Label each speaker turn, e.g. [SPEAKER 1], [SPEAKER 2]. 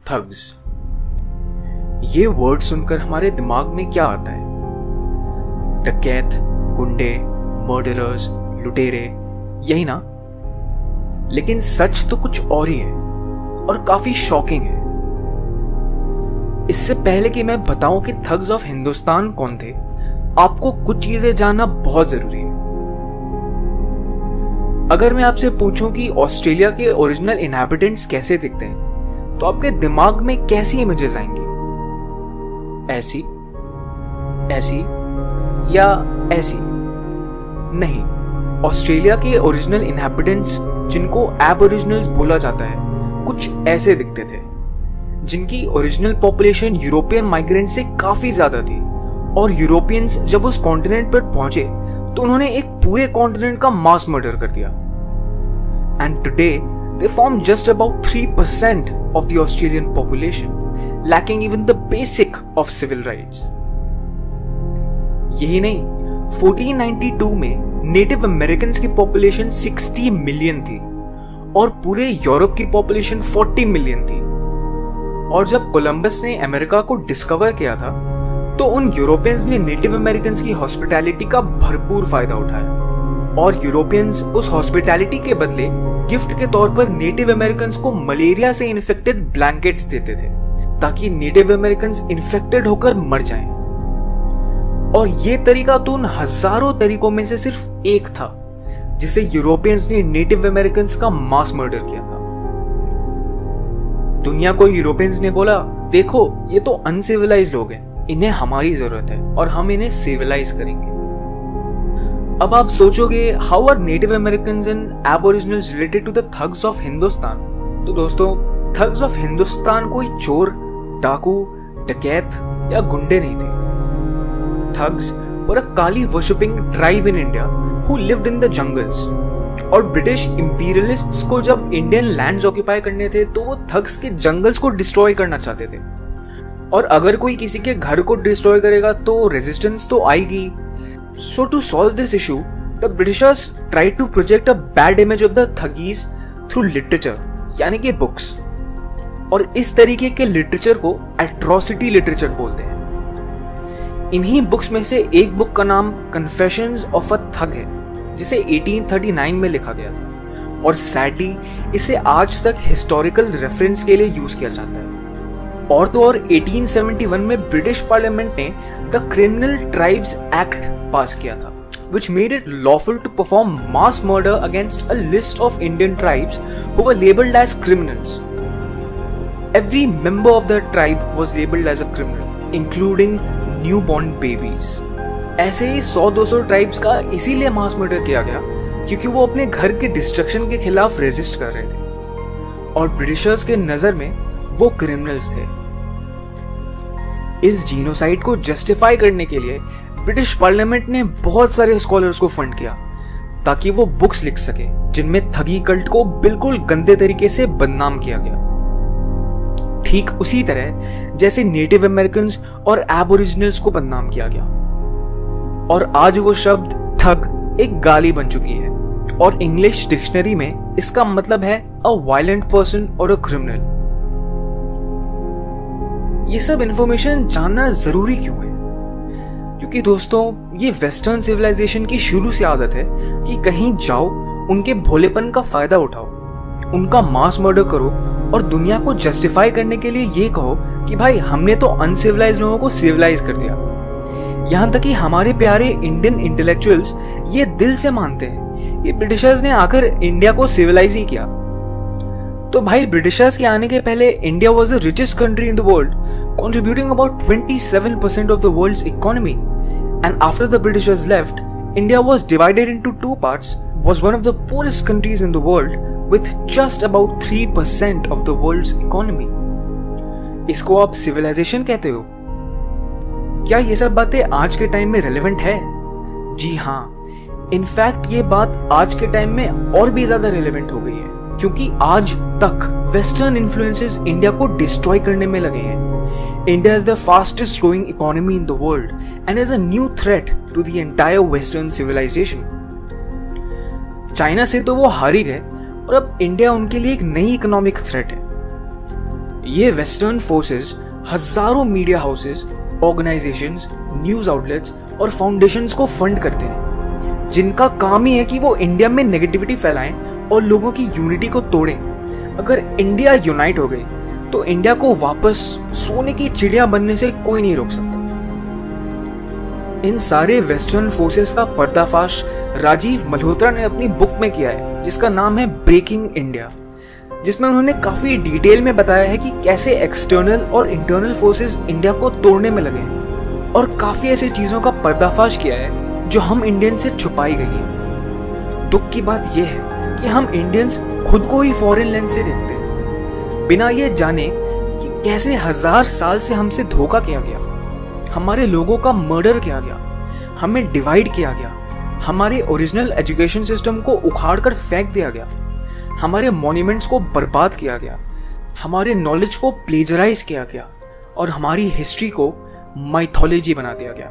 [SPEAKER 1] Thugs. ये word सुनकर हमारे दिमाग में क्या आता है? डकैत, गुंडे, मर्डरर्स, लुटेरे, यही ना? लेकिन सच तो कुछ और ही है और काफी शॉकिंग है। इससे पहले कि मैं बताऊं कि थग्स ऑफ हिंदुस्तान कौन थे, आपको कुछ चीजें जानना बहुत जरूरी है। अगर मैं आपसे पूछूं कि ऑस्ट्रेलिया के ओरिजिनल इनहैबिटेंट्स कैसे दिखते हैं, तो आपके दिमाग में कैसी इमेजेस आएंगी? ऐसी, ऐसी या ऐसी? नहीं, ऑस्ट्रेलिया के ओरिजिनल इनहैबिटेंट्स, जिनको एबोरिजिनल्स बोला जाता है, कुछ ऐसे दिखते थे, जिनकी ओरिजिनल पॉपुलेशन यूरोपियन माइग्रेंट से काफी ज्यादा थी। और यूरोपियंस जब उस कॉन्टिनेंट पर पहुंचे तो उन्होंने एक पूरे कॉन्टिनेंट का मास मर्डर कर दिया। And today they form just about 3% of the Australian population, lacking even the basic of civil rights. यही नहीं, 1492 में नेटिव अमेरिकन्स की पॉपुलेशन 60 मिलियन थी और पूरे यूरोप की पॉपुलेशन 40 मिलियन थी। और जब कोलंबस ने अमेरिका को डिस्कवर किया था, तो उन यूरोपियंस ने नेटिव अमेरिकन्स की हॉस्पिटैलिटी का भरपूर फायदा उठाया और यूरोपियंस उस हॉस्पिटैलिटी के बदले गिफ्ट के तौर पर नेटिव अमेरिकन्स को मलेरिया से इन्फेक्टेड ब्लैंकेट्स देते थे, ताकि नेटिव अमेरिकन्स इन्फेक्टेड होकर मर जाएं। और ये तरीका तो उन हजारों तरीकों में से सिर्फ एक था जिसे यूरोपियंस ने नेटिव अमेरिकन्स का मास मर्डर किया था। दुनिया को यूरोपियंस ने बोला, देखो ये तो अनसिविलाइज्ड लोग हैं, इन्हें हमारी जरूरत है और हम इन्हें सिविलाइज करेंगे। अब आप सोचोगे, how are Native Americans and Aboriginals related to the thugs of Hindustan? तो दोस्तों, थग्स ऑफ हिंदुस्तान कोई चोर, डाकू, डकैत या गुंडे नहीं थे। Thugs were a Kali worshipping tribe in India who lived in the jungles. और ब्रिटिश इंपीरियलिस्ट्स को जब इंडियन लैंड्स ऑक्यूपाई करने थे, तो वो थग्स के जंगल्स को डिस्ट्रॉय करना चाहते थे। और अगर कोई किसी के घर को डिस्ट्रॉय करेगा तो रेजिस्टेंस तो आएगी। So to solve this issue, the Britishers tried to project a bad image of the Thuggees through literature, यानी कि बुक्स। और इस तरीके के लिटरेचर को एट्रोसिटी लिटरेचर बोलते हैं। इन्हीं बुक्स में से एक बुक का नाम कन्फेशंस ऑफ अ थग है, जिसे 1839 में लिखा गया था। और सैडली इसे आज तक हिस्टोरिकल रेफरेंस के लिए यूज किया जाता है। और तो और 1871 में ब्रिटिश पार्लियामेंट ने द क्रिमिनल ट्राइब्स एक्ट पास किया था, which made it lawful to perform mass murder against a list of Indian tribes who were labeled as criminals. Every member of the tribe was labeled as a criminal, including newborn babies. ऐसे ही 100-200 tribes का इसीलिए mass murder किया गया क्योंकि वो अपने घर के डिस्ट्रक्शन के खिलाफ रेजिस्ट कर रहे थे और ब्रिटिशर्स के नजर में वो क्रिमिनल्स थे। इस जीनोसाइड को जस्टिफाई करने के लिए ब्रिटिश पार्लियामेंट ने बहुत सारे स्कॉलर्स को फंड किया ताकि वो बुक्स लिख सके जिनमें थगी कल्ट को बिल्कुल गंदे तरीके से बदनाम किया गया, ठीक उसी तरह जैसे नेटिव अमेरिकन्स और एबोरिजिनल्स को बदनाम किया गया। और आज वो शब्द ठग एक गाली बन चुकी है और इंग्लिश डिक्शनरी में इसका मतलब है अ वायलेंट पर्सन और अ क्रिमिनल। ये सब इंफॉर्मेशन जानना जरूरी क्यों है? क्योंकि दोस्तों, ये वेस्टर्न सिविलाइजेशन की शुरू से आदत है कि कहीं जाओ, उनके भोलेपन का फायदा उठाओ, उनका मास मर्डर करो और दुनिया को जस्टिफाई करने के लिए ये कहो कि भाई हमने तो अनसिविलाइज्ड लोगों को सिविलाइज कर दिया। यहाँ तक कि हमारे प्यारे इंडियन इंटेलेक्चुअल्स ये दिल से मानते हैं कि ब्रिटिशर्स ने आकर इंडिया को सिविलाइज ही किया। तो भाई, ब्रिटिशर्स के आने के पहले India was the richest country in the world, contributing about 27% of the world's economy. And after the Britishers left, India was divided into two parts, was one of the poorest countries in the world with just about 3% of the world's economy. इसको आप civilization कहते हो? क्या ये सब बातें आज के टाइम में relevant है? जी हाँ, इनफैक्ट ये बात आज के टाइम में और भी ज्यादा relevant हो गई है, क्योंकि आज तक वेस्टर्न इन्फ्लुएंसेस इंडिया को डिस्ट्रॉय करने में लगे हैं। India is the fastest growing economy in the world and is a new threat to the entire Western civilization. China से तो वो हार ही गए और अब इंडिया उनके लिए एक नई इकोनॉमिक थ्रेट है। ये वेस्टर्न फोर्सेस हजारों media houses, organisations, news outlets और फाउंडेशंस को फंड करते हैं, जिनका काम ही है कि वो इंडिया में नेगेटिविटी फैलाएं और लोगों की यूनिटी को तोड़ें। अगर इंडिया यूनाइट हो गई तो इंडिया को वापस सोने की चिड़िया बनने से कोई नहीं रोक सकता। इन सारे वेस्टर्न फोर्सेस का पर्दाफाश राजीव मल्होत्रा ने अपनी बुक में किया है, जिसका नाम है ब्रेकिंग इंडिया, जिसमें उन्होंने काफी डिटेल में बताया है कि कैसे एक्सटर्नल और इंटरनल फोर्सेस इंडिया को तोड़ने में लगे हैं और काफी ऐसी चीजों का पर्दाफाश किया है जो हम इंडियन से छुपाई गई है। दुख की बात यह है कि हम इंडियंस खुद को ही फॉरेन लेंस से देखते हैं, बिना ये जाने कि कैसे 1000 साल से हमसे धोखा किया गया, हमारे लोगों का मर्डर किया गया, हमें डिवाइड किया गया, हमारे ओरिजिनल एजुकेशन सिस्टम को उखाड़ कर फेंक दिया गया, हमारे मॉन्यूमेंट्स को बर्बाद किया गया, हमारे नॉलेज को प्लेजराइज किया गया और हमारी हिस्ट्री को माइथोलॉजी बना दिया गया।